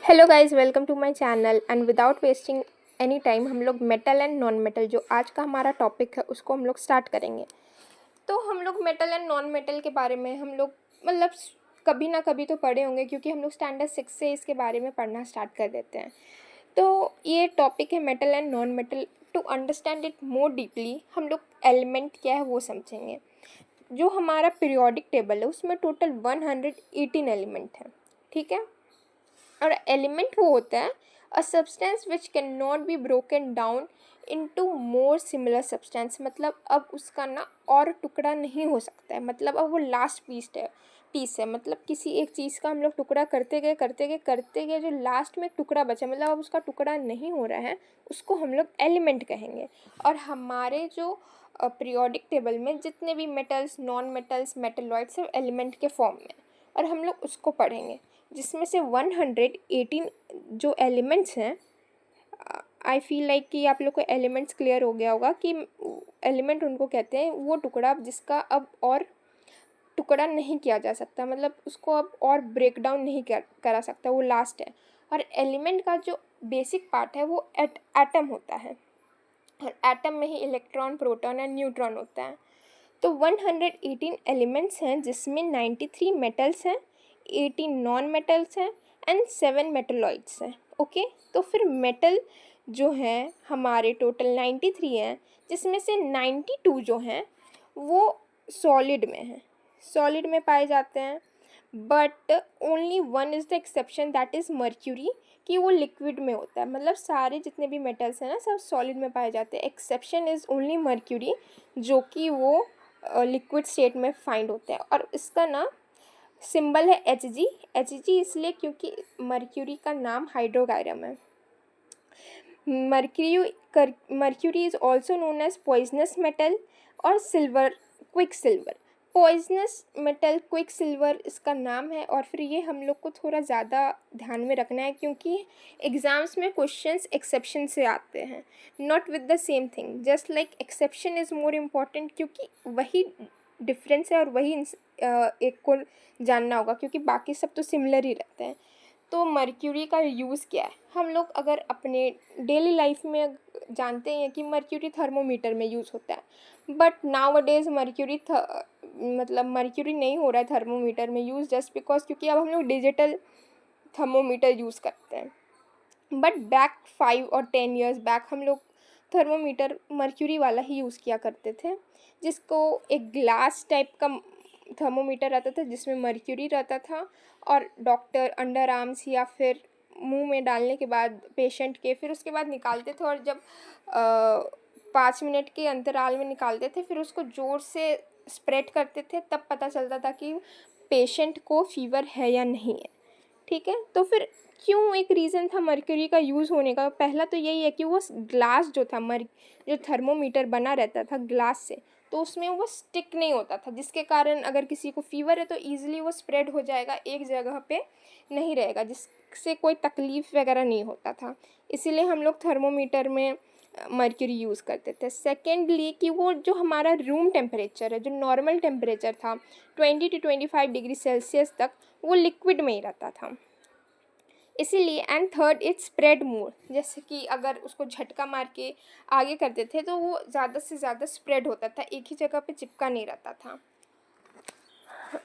Hello guys, welcome to my channel. And without wasting any time हम लोग metal and non metal, जो आज का हमारा टॉपिक है, उसको हम लोग स्टार्ट करेंगे। तो हम लोग मेटल एंड नॉन मेटल के बारे में हम लोग मतलब कभी ना कभी तो पढ़े होंगे, क्योंकि हम लोग स्टैंडर्ड 6 से इसके बारे में पढ़ना स्टार्ट कर देते हैं। तो ये टॉपिक है metal and non metal. To understand it more deeply हम लोग एलिमेंट क्या है वो समझेंगे। जो हमारा पीरियोडिक टेबल है उसमें टोटल 118 एलिमेंट है, ठीक है। और एलिमेंट वो होता है a substance which can not be broken down into more similar substance. मतलब अब उसका ना और टुकड़ा नहीं हो सकता है, मतलब अब वो लास्ट पीस है। मतलब किसी एक चीज़ का हम लोग टुकड़ा करते गए जो लास्ट में एक टुकड़ा बचा, मतलब अब उसका टुकड़ा नहीं हो रहा है, उसको हम लोग एलिमेंट कहेंगे। और हमारे जो पीरियोडिक टेबल में जितने भी मेटल्स, नॉन मेटल्स, मेटलॉइड्स सब एलिमेंट के फॉर्म में, और हम लोग उसको पढ़ेंगे, जिसमें से 118 जो एलिमेंट्स हैं। आई फील लाइक कि आप लोग को एलिमेंट्स क्लियर हो गया होगा कि एलिमेंट उनको कहते हैं वो टुकड़ा जिसका अब और टुकड़ा नहीं किया जा सकता, मतलब उसको अब और ब्रेक डाउन नहीं करा सकता, वो लास्ट है। और एलिमेंट का जो बेसिक पार्ट है वो एटम होता है, और एटम में ही इलेक्ट्रॉन, प्रोटॉन एंड न्यूट्रॉन होता है। तो 118 एलिमेंट्स हैं, जिसमें 93 मेटल्स हैं, 18 नॉन मेटल्स हैं एंड 7 मेटलॉइड्स हैं। ओके, तो फिर मेटल जो हैं हमारे टोटल 93 हैं, जिसमें से 92 जो हैं वो सॉलिड में हैं, सॉलिड में पाए जाते हैं। But only one is the exception, that is mercury, कि वो लिक्विड में होता है। मतलब सारे जितने भी मेटल्स हैं ना सब सॉलिड में पाए जाते हैं, एक्सेप्शन इज़ ओनली मर्क्यूरी, जो कि वो लिक्विड स्टेट में फाइंड होते हैं। और इसका ना सिंबल है Hg। Hg इसलिए क्योंकि मर्क्यूरी का नाम हाइड्रोकार्बन है। Mercury is also known as poisonous metal और silver, quick silver. Poisonous metal, quick silver इसका नाम है। और फिर ये हम लोग को थोड़ा ज़्यादा ध्यान में रखना है, क्योंकि एग्ज़ाम्स में क्वेश्चंस एक्सेप्शन से आते हैं, not with the same thing. Just like exception is more important, क्योंकि वही डिफरेंस है और वही एक को जानना होगा, क्योंकि बाकी सब तो सिमिलर ही रहते हैं। तो मर्क्यूरी का यूज़ क्या है, हम लोग अगर अपने डेली लाइफ में जानते हैं कि मर्क्यूरी थर्मोमीटर में यूज़ होता है। बट नाउ अ डेज़ मतलब मर्क्यूरी नहीं हो रहा है थर्मोमीटर में यूज़, जस्ट बिकॉज क्योंकि अब हम लोग डिजिटल थर्मोमीटर यूज़ करते हैं। बट बैक 5 और 10 ईयर्स बैक हम लोग थर्मोमीटर मर्क्यूरी वाला ही यूज़ किया करते थे, जिसको एक ग्लास टाइप का थर्मोमीटर रहता था, जिसमें मर्क्यूरी रहता था। और डॉक्टर अंडर आर्म्स या फिर मुंह में डालने के बाद पेशेंट के, फिर उसके बाद निकालते थे, और जब 5 मिनट के अंतराल में निकालते थे, फिर उसको ज़ोर से स्प्रेड करते थे, तब पता चलता था कि पेशेंट को फीवर है या नहीं है। ठीक है, तो फिर क्यों, एक रीज़न था मर्क्यूरी का यूज़ होने का। पहला तो यही है कि वो ग्लास जो था, जो थर्मोमीटर बना रहता था ग्लास से, तो उसमें वो स्टिक नहीं होता था, जिसके कारण अगर किसी को फीवर है तो ईजिली वो स्प्रेड हो जाएगा, एक जगह पे नहीं रहेगा, जिससे कोई तकलीफ़ वगैरह नहीं होता था। इसीलिए हम लोग थर्मोमीटर में मर्क्यूरी यूज़ करते थे। सेकेंडली कि वो जो हमारा रूम टेम्परेचर है, जो नॉर्मल टेम्परेचर था 20 to 25 डिग्री सेल्सियस तक, वो लिक्विड में ही रहता था, इसीलिए। एंड थर्ड, इट स्प्रेड मोर, जैसे कि अगर उसको झटका मार के आगे करते थे तो वो ज़्यादा से ज़्यादा स्प्रेड होता था, एक ही जगह पे चिपका नहीं रहता था।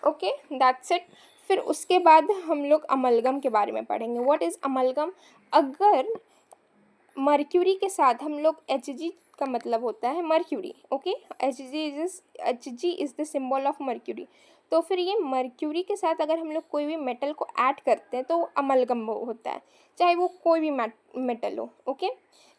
Okay, that's it. फिर उसके बाद हम लोग अमलगम के बारे में पढ़ेंगे। What is amalgam. अगर मर्क्यूरी के साथ हम लोग Hg का मतलब होता है mercury. Okay, Hg is the symbol of mercury. तो फिर ये मर्क्यूरी के साथ अगर हम लोग कोई भी मेटल को ऐड करते हैं तो वो अमलगम होता है, चाहे वो कोई भी मेटल हो। ओके,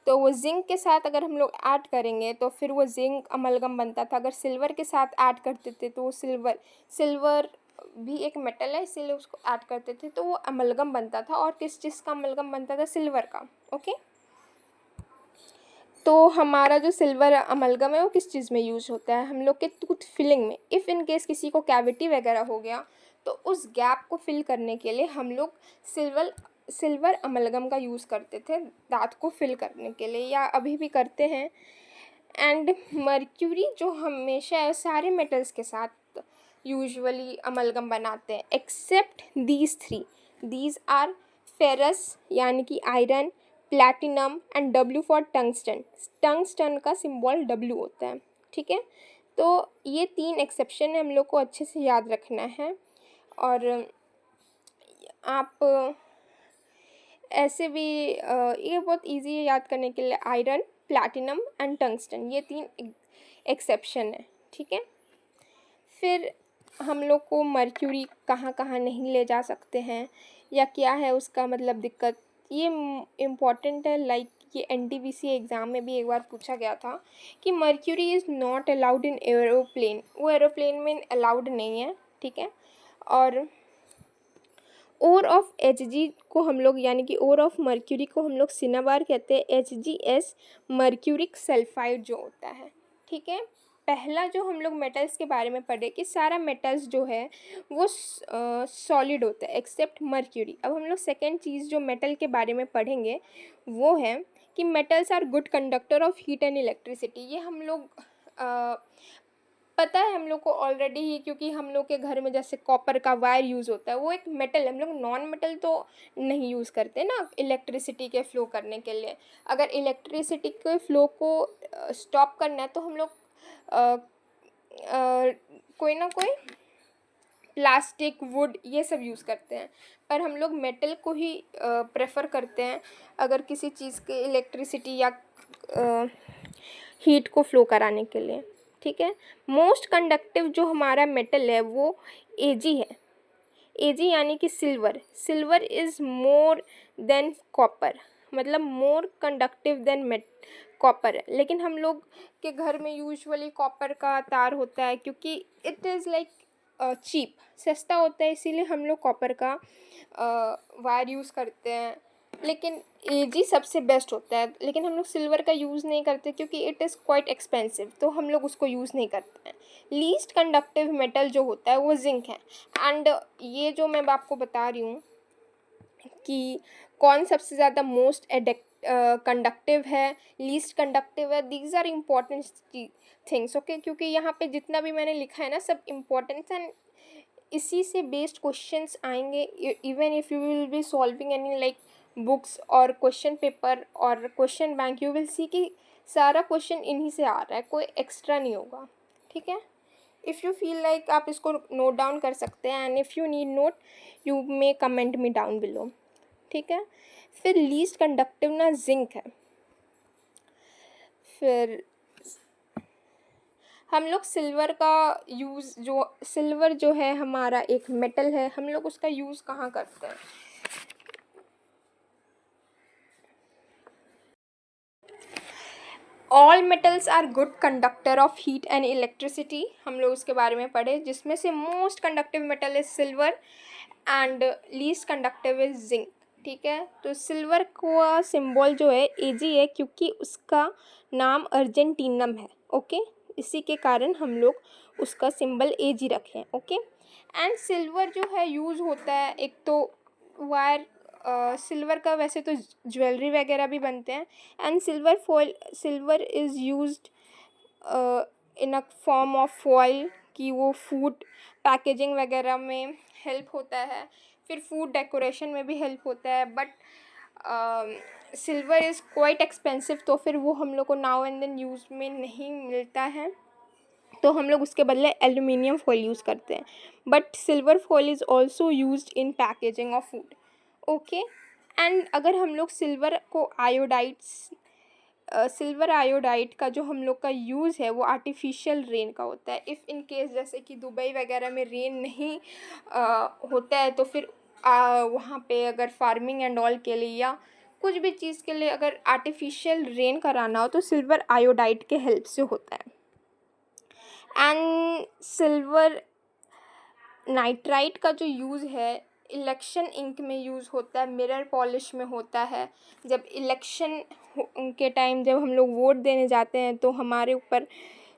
तो वो जिंक के साथ अगर हम लोग ऐड करेंगे तो फिर वो जिंक अमलगम बनता था। अगर सिल्वर के साथ ऐड करते थे तो वो सिल्वर भी एक मेटल है, इसीलिए उसको ऐड करते थे तो वो अमलगम बनता था। और किस चीज़ का अमलगम बनता था, सिल्वर का। ओके, तो हमारा जो सिल्वर अमलगम है वो किस चीज़ में यूज होता है, हम लोग के टूथ फिलिंग में। इफ़ इन केस किसी को कैविटी वगैरह हो गया तो उस गैप को फिल करने के लिए हम लोग सिल्वर अमलगम का यूज़ करते थे, दांत को फिल करने के लिए, या अभी भी करते हैं। एंड मर्क्यूरी जो हमेशा है सारे मेटल्स के साथ यूजुअली अमलगम बनाते हैं, except these 3। These are ferrous यानी कि iron, platinum and W for tungsten. Tungsten का सिंबल डब्ल्यू होता है, ठीक है। तो ये 3 एक्सेप्शन है, हम लोग को अच्छे से याद रखना है। और आप ऐसे भी ये बहुत इजी है याद करने के लिए, आयरन, प्लैटिनम एंड टंगस्टन, ये 3 एक्सेप्शन है, ठीक है। फिर हम लोग को मर्क्यूरी कहाँ कहाँ नहीं ले जा सकते हैं या क्या है उसका मतलब दिक्कत, ये इम्पॉर्टेंट है। लाइक ये एनटीपीसी एग्ज़ाम में भी एक बार पूछा गया था कि mercury is not allowed in aeroplane, वो एरोप्लेन में अलाउड नहीं है, ठीक है। और ओर ऑफ Hg को हम लोग यानी कि ओर ऑफ मर्क्यूरी को हम लोग सिनाबार कहते हैं, HgS मर्क्यूरिक सल्फाइड जो होता है, ठीक है। पहला जो हम लोग मेटल्स के बारे में पढ़े कि सारा मेटल्स जो है वो सॉलिड होता है एक्सेप्ट मर्क्यूरी। अब हम लोग सेकेंड चीज़ जो मेटल के बारे में पढ़ेंगे वो है कि metals are good conductor of heat and electricity. ये हम लोग पता है हम लोग को ऑलरेडी ही, क्योंकि हम लोग के घर में जैसे कॉपर का वायर यूज़ होता है, वो एक मेटल है। हम लोग नॉन मेटल तो नहीं यूज़ करते ना इलेक्ट्रिसिटी के फ्लो करने के लिए। अगर इलेक्ट्रिसिटी के फ्लो को स्टॉप करना है तो हम लोग कोई ना कोई प्लास्टिक, वुड, ये सब यूज़ करते हैं, पर हम लोग मेटल को ही प्रेफर करते हैं अगर किसी चीज़ के इलेक्ट्रिसिटी या हीट को फ्लो कराने के लिए, ठीक है। मोस्ट कंडक्टिव जो हमारा मेटल है वो Ag है। Ag यानी कि silver. Silver is more than copper, मतलब मोर कंडक्टिव देन कॉपर है। लेकिन हम लोग के घर में यूजुअली कॉपर का तार होता है क्योंकि इट इज़ लाइक चीप, सस्ता होता है, इसीलिए हम लोग कॉपर का वायर यूज़ करते हैं। लेकिन Ag सबसे बेस्ट होता है, लेकिन हम लोग सिल्वर का यूज़ नहीं करते क्योंकि इट इज़ क्वाइट एक्सपेंसिव, तो हम लोग उसको यूज़ नहीं करते हैं। लीस्ट कंडक्टिव मेटल जो होता है वो जिंक है। एंड ये जो मैं आपको बता रही हूँ कि कौन सबसे ज़्यादा मोस्ट कंडक्टिव है, लीस्ट कंडक्टिव है, these are important things, okay. क्योंकि यहाँ पे जितना भी मैंने लिखा है ना सब इम्पॉर्टेंस, एंड इसी से बेस्ड क्वेश्चंस आएंगे। Even if you will be solving any like books और क्वेश्चन पेपर और question bank, you will see कि सारा क्वेश्चन इन्हीं से आ रहा है, कोई एक्स्ट्रा नहीं होगा, ठीक है। इफ़ यू फील लाइक आप इसको नोट डाउन कर सकते हैं, and if you need note you may comment me down below, ठीक है। फिर लीस्ट कंडक्टिव ना जिंक है। फिर हम लोग सिल्वर का यूज़, जो सिल्वर जो है हमारा एक मेटल है, हम लोग उसका यूज़ कहाँ करते हैं। All metals are good conductor of heat and electricity, हम लोग उसके बारे में पढ़े, जिसमें से most conductive metal is silver and least conductive is zinc, ठीक है। तो सिल्वर का सिंबल जो है Ag है क्योंकि उसका नाम अर्जेंटीनम है, ओके। इसी के कारण हम लोग उसका सिंबल Ag रखें, ओके। एंड सिल्वर जो है यूज़ होता है एक तो वायर, सिल्वर का वैसे तो ज्वेलरी वगैरह भी बनते हैं, and silver is used in a form of foil कि वो फूड पैकेजिंग वगैरह में हेल्प होता है, फिर फूड डेकोरेशन में भी हेल्प होता है। But silver is quite expensive, तो फिर वो हम लोग को नाउ एंड देन यूज़ में नहीं मिलता है, तो हम लोग उसके बदले एल्यूमिनियम फॉइल यूज़ करते हैं। But silver foil is also used in packaging of food, okay. And अगर हम लोग सिल्वर को सिल्वर आयोडाइड का जो हम लोग का यूज़ है वो आर्टिफिशियल रेन का होता है। इफ़ इन केस जैसे कि दुबई वगैरह में रेन नहीं होता है, तो फिर वहाँ पे अगर फार्मिंग एंड ऑल के लिए या कुछ भी चीज़ के लिए अगर आर्टिफिशियल रेन कराना हो तो सिल्वर आयोडाइड के हेल्प से होता है। एंड सिल्वर नाइट्राइट का जो यूज़ है इलेक्शन इंक में यूज़ होता है, मिरर पॉलिश में होता है। जब इलेक्शन के टाइम जब हम लोग वोट देने जाते हैं तो हमारे ऊपर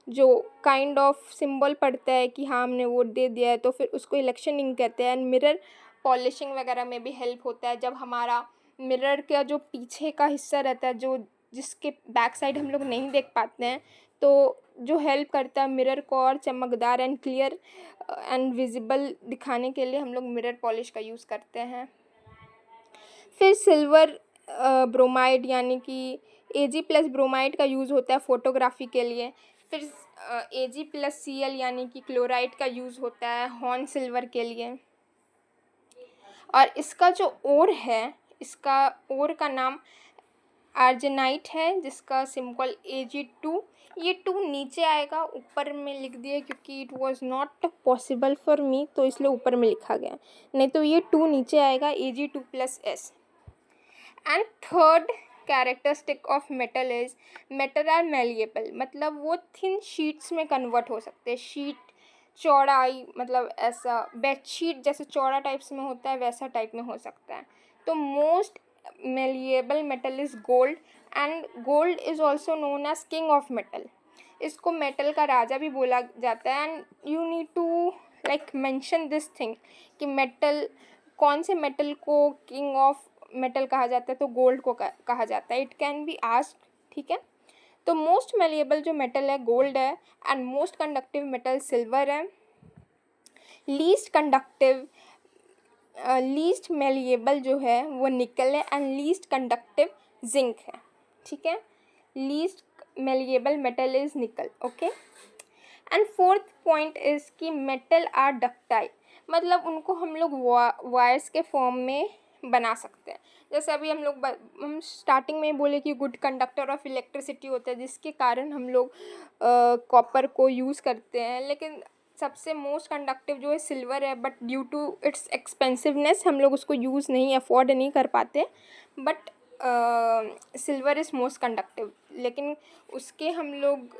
जो काइंड ऑफ सिंबल पड़ता है कि हाँ हमने वोट दे दिया है, तो फिर उसको इलेक्शन इंक कहते हैं। एंड मिरर पॉलिशिंग वगैरह में भी हेल्प होता है, जब हमारा मिरर का जो पीछे का हिस्सा रहता है जो जिसके बैक साइड हम लोग नहीं देख पाते हैं, तो जो हेल्प करता है मिरर को और चमकदार एंड क्लियर एंड विजिबल दिखाने के लिए हम लोग मिरर पॉलिश का यूज़ करते हैं। फिर सिल्वर ब्रोमाइड यानी कि Ag प्लस ब्रोमाइड का यूज़ होता है फोटोग्राफी के लिए। फिर Ag प्लस Cl यानी कि क्लोराइड का यूज़ होता है हॉर्न सिल्वर के लिए। और इसका जो ओर है, इसका ओर का नाम आर्जेनाइट है, जिसका सिंबल Ag2। ये 2 नीचे आएगा, ऊपर में लिख दिया क्योंकि it was not possible for me, तो इसलिए ऊपर में लिखा गया, नहीं तो ये 2 नीचे आएगा, Ag2 plus S। And third characteristic of metal is metal are malleable, मतलब वो थिन शीट्स में कन्वर्ट हो सकते हैं। शीट चौड़ाई, मतलब ऐसा बेडशीट जैसे चौड़ा टाइप्स में होता है वैसा टाइप में हो सकता है। तो most malleable metal is gold, and gold is also known as king of metal. इसको मेटल का राजा भी बोला जाता है। And you need to like mention this thing कि मेटल, कौन से मेटल को किंग ऑफ मेटल कहा जाता है, तो गोल्ड को कहा जाता है। इट कैन बी आस्क्ड, ठीक है। तो मोस्ट मेलिएबल जो मेटल है गोल्ड है, and most conductive metal silver है। लीस्ट कंडक्टिव लीस्ट मेलिएबल जो है वो निकल है, एंड लीस्ट कंडक्टिव जिंक है, ठीक है। लीस्ट मेलिएबल मेटल इज निकल, okay. And fourth point is कि मेटल आर डक्टाइल, मतलब उनको हम लोग वायर्स के फॉर्म में बना सकते हैं। जैसे अभी हम स्टार्टिंग में बोले कि गुड कंडक्टर ऑफ इलेक्ट्रिसिटी होता है, जिसके कारण हम लोग कॉपर को यूज़ करते हैं। लेकिन सबसे मोस्ट कंडक्टिव जो है सिल्वर है, बट ड्यू टू इट्स एक्सपेंसिवनेस हम लोग उसको यूज़ नहीं, अफोर्ड नहीं कर पाते। But silver is most conductive, लेकिन उसके हम लोग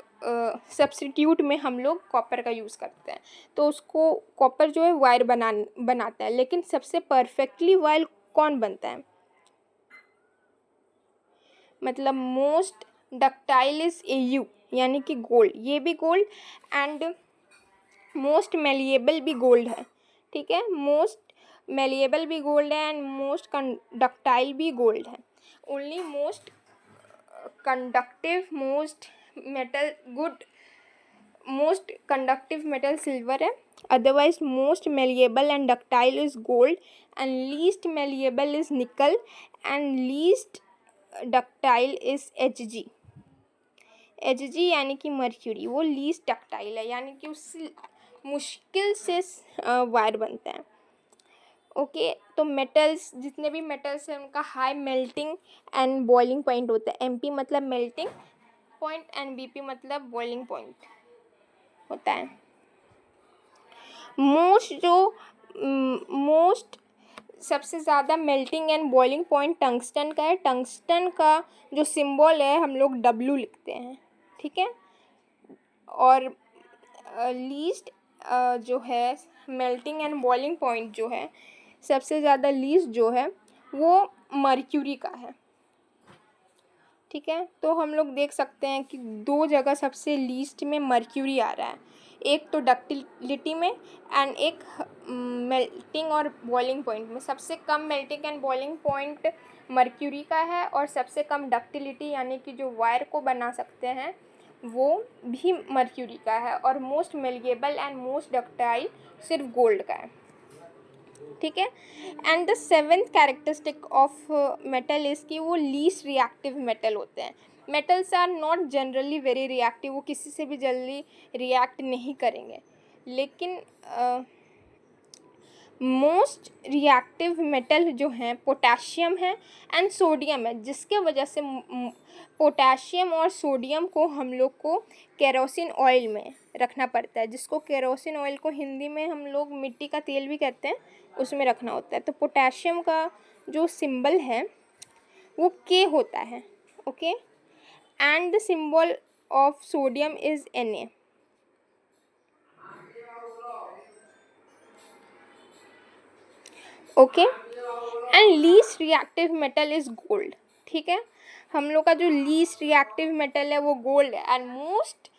सब्स्टिट्यूट में हम लोग कॉपर का यूज़ करते हैं। तो उसको कॉपर जो है वायर बनाता है। लेकिन सबसे परफेक्टली वायर कौन बनता है, मतलब मोस्ट डक्टाइल इज Au यानी कि गोल्ड, ये भी गोल्ड, एंड मोस्ट मेलिएबल भी गोल्ड है, ठीक है। मोस्ट मेलिएबल भी गोल्ड है, एंड मोस्ट कंडक्टाइल भी गोल्ड है। Only most conductive most conductive metal silver है। Otherwise most malleable and ductile is gold, and least malleable is nickel, and least ductile is Hg यानी कि mercury, वो least ductile है, यानी कि उससे मुश्किल से वायर बनता है, ओके। तो मेटल्स, जितने भी मेटल्स हैं उनका high melting and boiling point होता है। Mp मतलब मेल्टिंग पॉइंट, एंड Bp मतलब बॉइलिंग पॉइंट होता है। मोस्ट सबसे ज़्यादा melting and boiling point tungsten का है। टंगस्टन का जो सिंबल है हम लोग W लिखते हैं, ठीक है। और लीस्ट जो है मेल्टिंग एंड बॉइलिंग पॉइंट जो है, सबसे ज़्यादा लीस्ट जो है वो मर्क्यूरी का है, ठीक है। तो हम लोग देख सकते हैं कि 2 जगह सबसे लीस्ट में मर्क्यूरी आ रहा है, एक तो डक्टिलिटी में एंड एक मेल्टिंग और बॉइलिंग पॉइंट में। सबसे कम melting and boiling point mercury का है, और सबसे कम डक्टिलिटी यानी कि जो वायर को बना सकते हैं वो भी मर्क्यूरी का है। और most malleable and most ductile सिर्फ गोल्ड का है, ठीक है। And the seventh characteristic of metal is कि वो लीस्ट रिएक्टिव मेटल होते हैं। Metals are not generally very reactive, वो किसी से भी जल्दी रिएक्ट नहीं करेंगे। लेकिन मोस्ट रिएक्टिव मेटल जो हैं पोटेशियम है एंड सोडियम है, जिसके वजह से पोटेशियम और सोडियम को हम लोग को केरोसिन ऑयल में रखना पड़ता है, जिसको केरोसिन ऑयल को हिंदी में हम लोग मिट्टी का तेल भी कहते हैं, उसमें रखना होता है। तो पोटेशियम का जो सिंबल है वो K होता है, okay. And the symbol of sodium is Na, okay. And least reactive metal is gold, ठीक है। हम लोग का जो लीस्ट रिएक्टिव मेटल है वो गोल्ड है। And most,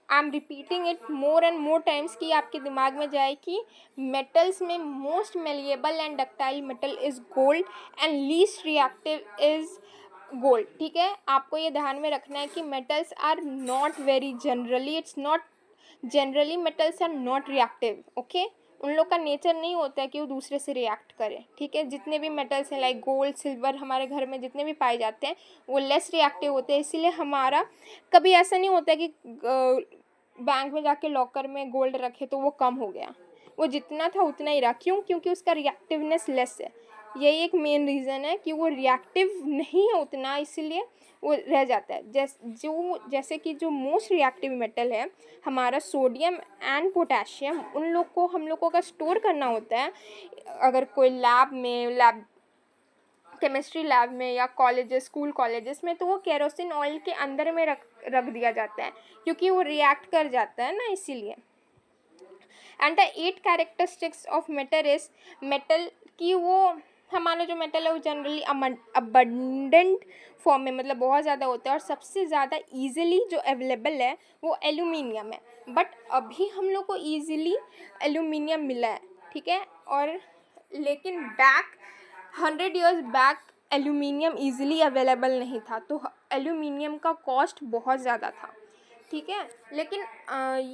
I am repeating it more and more times कि आपके दिमाग में जाए कि मेटल्स में most malleable and ductile metal is gold, and least reactive is gold, ठीक है। आपको ये ध्यान में रखना है कि metals are not very generally, it's not generally metals are not reactive, okay. उन लोग का नेचर नहीं होता है कि वो दूसरे से रिएक्ट करें, ठीक है। जितने भी मेटल्स हैं लाइक गोल्ड, सिल्वर हमारे घर में जितने भी पाए जाते हैं वो लेस रिएक्टिव होते हैं, इसीलिए हमारा कभी ऐसा नहीं होता है कि बैंक में जाके लॉकर में गोल्ड रखे तो वो कम हो गया, वो जितना था उतना ही रहा। क्यों? क्योंकि उसका रिएक्टिवनेस लेस है। यही एक मेन रीज़न है कि वो रिएक्टिव नहीं है उतना, इसीलिए वो रह जाता है। जैसे कि जो मोस्ट रिएक्टिव मेटल है हमारा सोडियम एंड पोटेशियम, उन लोग को हम लोग को अगर स्टोर करना होता है, अगर कोई लैब केमिस्ट्री लैब में या स्कूल कॉलेजेस में, तो वो केरोसिन ऑयल के अंदर में रख दिया जाता है, क्योंकि वो रिएक्ट कर जाता है ना, इसीलिए। And the 8 characteristics of metal is metal की वो हमारा जो मेटल है वो जनरली अबंडेंट फॉर्म में, मतलब बहुत ज़्यादा होता है, और सबसे ज़्यादा ईजिली जो अवेलेबल है वो एल्यूमिनियम है। बट अभी हम लोग को ईजिली एल्यूमिनियम मिला है, ठीक है। और लेकिन 100 years back aluminium easily available नहीं था, तो एल्यूमिनियम का कॉस्ट बहुत ज़्यादा था, ठीक है। लेकिन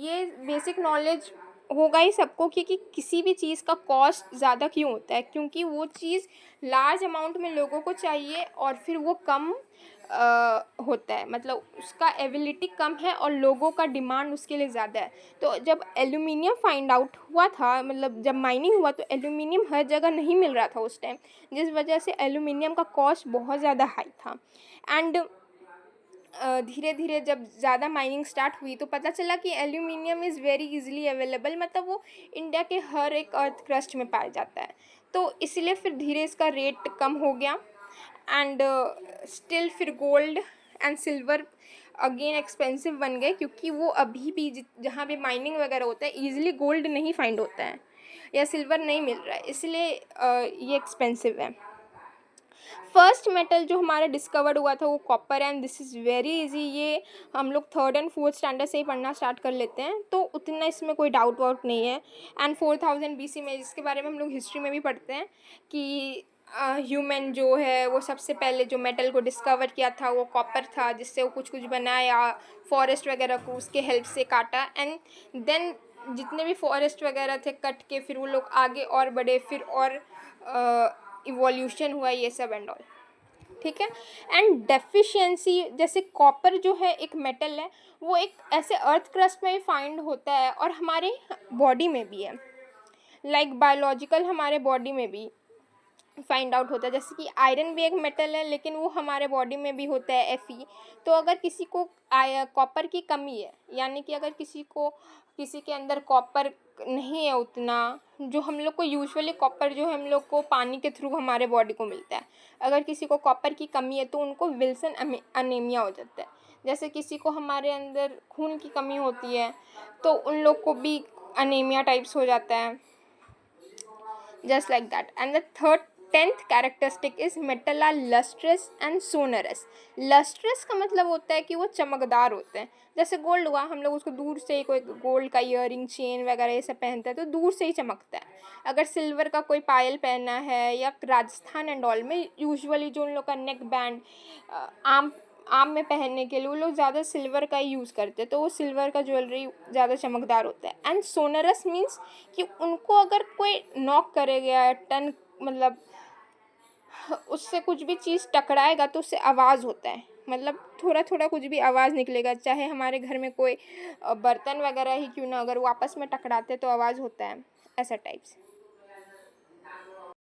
ये बेसिक नॉलेज होगा ही सबको कि किसी भी चीज़ का कॉस्ट ज़्यादा क्यों होता है, क्योंकि वो चीज़ लार्ज अमाउंट में लोगों को चाहिए और फिर वो कम होता है, मतलब उसका एबिलिटी कम है और लोगों का डिमांड उसके लिए ज़्यादा है। तो जब एल्यूमिनियम फाइंड आउट हुआ था, मतलब जब माइनिंग हुआ, तो एल्यूमिनियम हर जगह नहीं मिल रहा था उस टाइम, जिस वजह से एल्यूमिनियम का कॉस्ट बहुत ज़्यादा हाई था। एंड धीरे धीरे जब ज़्यादा माइनिंग स्टार्ट हुई तो पता चला कि aluminium is very easily available, मतलब वो इंडिया के हर एक अर्थ क्रस्ट में पाया जाता है, तो इसलिए फिर धीरे इसका रेट कम हो गया। एंड स्टिल फिर gold and silver again expensive बन गए, क्योंकि वो अभी भी जहाँ भी माइनिंग वगैरह होता है ईजिली गोल्ड नहीं फाइंड होता है या सिल्वर नहीं मिल रहा है, इसलिए ये एक्सपेंसिव है। फर्स्ट मेटल जो हमारा डिस्कवर्ड हुआ था वो copper, and this is very easy, ये हम लोग 3rd and 4th स्टैंडर्ड से ही पढ़ना स्टार्ट कर लेते हैं, तो उतना इसमें कोई डाउट वाउट नहीं है। एंड 4000 BC में, जिसके बारे में हम लोग हिस्ट्री में भी पढ़ते हैं कि ह्यूमन जो है वो सबसे पहले जो मेटल को डिस्कवर किया था वो कॉपर था, जिससे वो कुछ कुछ बनाया, फॉरेस्ट वगैरह को उसके हेल्प से काटा, एंड देन जितने भी फॉरेस्ट वगैरह थे कट के फिर वो लोग आगे और बढ़े, फिर और इवोल्यूशन हुआ, ये सब एंड ऑल, ठीक है। एंड डेफिशिएंसी, जैसे कॉपर जो है एक मेटल है, वो एक ऐसे अर्थ क्रस्ट में भी फाइंड होता है और हमारे बॉडी में भी है, लाइक बायोलॉजिकल हमारे बॉडी में भी फाइंड आउट होता है। जैसे कि आयरन भी एक मेटल है, लेकिन वो हमारे बॉडी में भी होता है, Fe। तो अगर किसी को कॉपर की कमी है, यानी कि अगर किसी के अंदर कॉपर नहीं है उतना, जो हम लोग को यूजुअली कॉपर जो है हम लोग को पानी के थ्रू हमारे बॉडी को मिलता है, अगर किसी को कॉपर की कमी है तो उनको विल्सन अनीमिया हो जाता है। जैसे किसी को हमारे अंदर खून की कमी होती है तो उन लोग को भी अनीमिया टाइप्स हो जाता है, just like that. And the 10th characteristic is metal are lustrous and sonorous। lustrous का मतलब होता है कि वो चमकदार होते हैं, जैसे गोल्ड हुआ, हम लोग उसको दूर से ही, कोई गोल्ड का ईयरिंग चेन वगैरह ये सब पहनता है तो दूर से ही चमकता है। अगर सिल्वर का कोई पायल पहना है, या राजस्थान एंड ऑल में यूजुअली जो उन लोग का नेक बैंड आम में पहनने के लिए वो लोग ज़्यादा सिल्वर का ही यूज़ करते हैं, तो वो सिल्वर का ज्वेलरी ज़्यादा चमकदार होता है। एंड सोनरस मीन्स कि उनको अगर कोई नॉक करेगा टन, मतलब उससे कुछ भी चीज़ टकराएगा तो उससे आवाज़ होता है, मतलब थोड़ा थोड़ा कुछ भी आवाज़ निकलेगा, चाहे हमारे घर में कोई बर्तन वगैरह ही क्यों ना, अगर वो आपस में टकराते तो आवाज़ होता है, ऐसा टाइप्स।